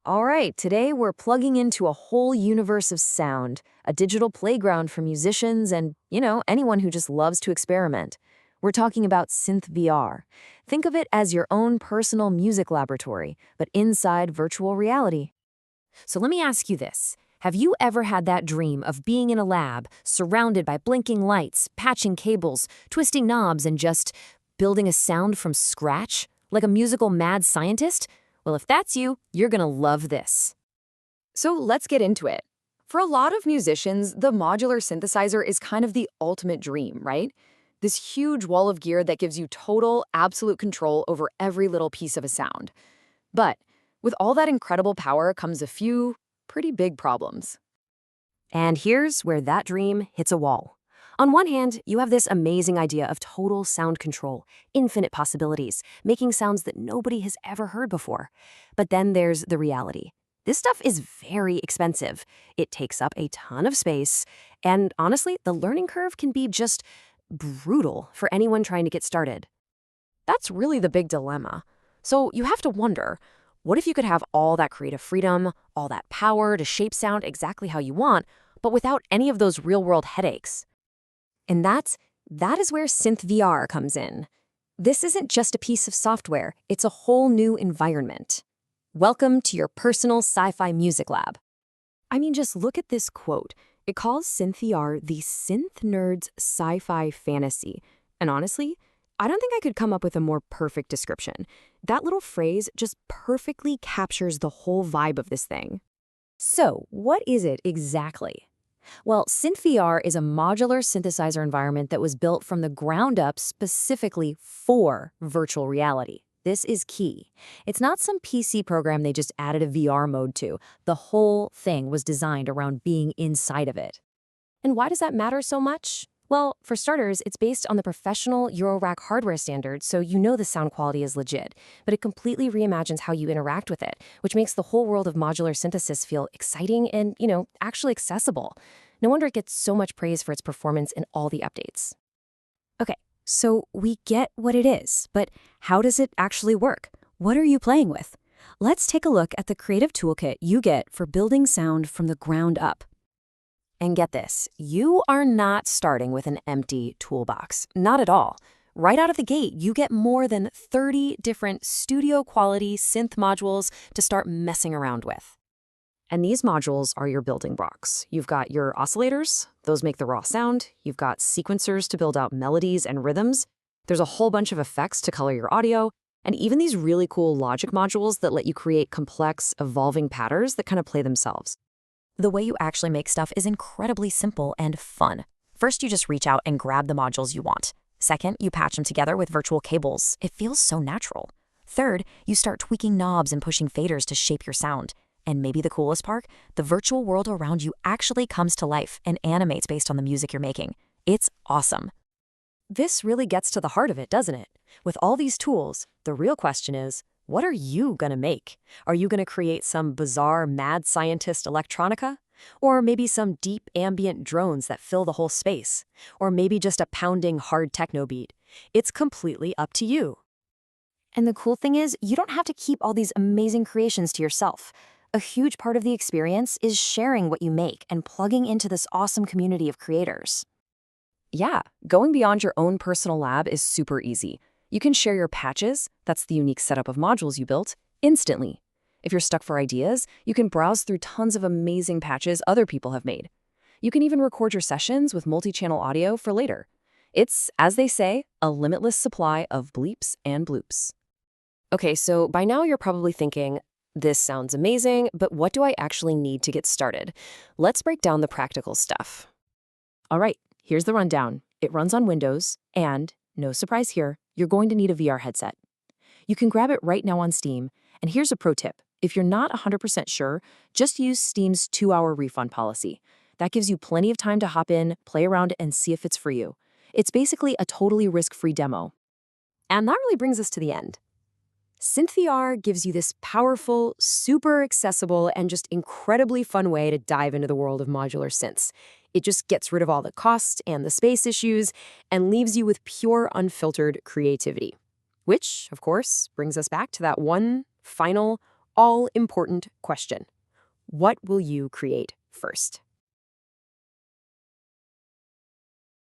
All right, today we're plugging into a whole universe of sound, a digital playground for musicians and, anyone who just loves to experiment. We're talking about SynthVR. Think of it as your own personal music laboratory, but inside virtual reality. So let me ask you this. Have you ever had that dream of being in a lab, surrounded by blinking lights, patching cables, twisting knobs, and just building a sound from scratch? Like a musical mad scientist? Well, if that's you, you're gonna love this. So let's get into it. For a lot of musicians, the modular synthesizer is kind of the ultimate dream, right? This huge wall of gear that gives you total, absolute control over every little piece of a sound. But with all that incredible power comes a few pretty big problems. And here's where that dream hits a wall. On one hand, you have this amazing idea of total sound control, infinite possibilities, making sounds that nobody has ever heard before. But then there's the reality. This stuff is very expensive. It takes up a ton of space, and honestly, the learning curve can be just brutal for anyone trying to get started. That's really the big dilemma. So you have to wonder, what if you could have all that creative freedom, all that power to shape sound exactly how you want, but without any of those real-world headaches? And that is where SynthVR comes in. This isn't just a piece of software, it's a whole new environment. Welcome to your personal sci-fi music lab. I mean, just look at this quote. It calls SynthVR the synth nerd's sci-fi fantasy. And honestly, I don't think I could come up with a more perfect description. That little phrase just perfectly captures the whole vibe of this thing. So, what is it exactly? Well, SynthVR is a modular synthesizer environment that was built from the ground up specifically for virtual reality. This is key. It's not some PC program they just added a VR mode to. The whole thing was designed around being inside of it. And why does that matter so much? Well, for starters, it's based on the professional Eurorack hardware standard, so you know the sound quality is legit. But it completely reimagines how you interact with it, which makes the whole world of modular synthesis feel exciting and, actually accessible. No wonder it gets so much praise for its performance in all the updates. Okay, so we get what it is, but how does it actually work? What are you playing with? Let's take a look at the creative toolkit you get for building sound from the ground up. And get this, you are not starting with an empty toolbox. Not at all. Right out of the gate, you get more than 30 different studio-quality synth modules to start messing around with. And these modules are your building blocks. You've got your oscillators, those make the raw sound. You've got sequencers to build out melodies and rhythms. There's a whole bunch of effects to color your audio, and even these really cool logic modules that let you create complex, evolving patterns that kind of play themselves. The way you actually make stuff is incredibly simple and fun. First, you just reach out and grab the modules you want. Second, you patch them together with virtual cables. It feels so natural. Third, you start tweaking knobs and pushing faders to shape your sound. And maybe the coolest part, the virtual world around you actually comes to life and animates based on the music you're making. It's awesome. This really gets to the heart of it, doesn't it? With all these tools, the real question is, what are you gonna make? Are you gonna create some bizarre mad scientist electronica? Or maybe some deep ambient drones that fill the whole space? Or maybe just a pounding hard techno beat? It's completely up to you. And the cool thing is, you don't have to keep all these amazing creations to yourself. A huge part of the experience is sharing what you make and plugging into this awesome community of creators. Yeah, going beyond your own personal lab is super easy. You can share your patches, that's the unique setup of modules you built, instantly. If you're stuck for ideas, you can browse through tons of amazing patches other people have made. You can even record your sessions with multi-channel audio for later. It's, as they say, a limitless supply of bleeps and bloops. Okay, so by now you're probably thinking, this sounds amazing, but what do I actually need to get started? Let's break down the practical stuff. All right, here's the rundown. It runs on Windows, and, no surprise here, you're going to need a VR headset. You can grab it right now on Steam, and here's a pro tip. If you're not 100% sure, just use Steam's 2-hour refund policy. That gives you plenty of time to hop in, play around, and see if it's for you. It's basically a totally risk-free demo. And that really brings us to the end. SynthVR gives you this powerful, super accessible, and just incredibly fun way to dive into the world of modular synths. It just gets rid of all the cost and the space issues and leaves you with pure, unfiltered creativity. Which, of course, brings us back to that one final, all-important question. What will you create first?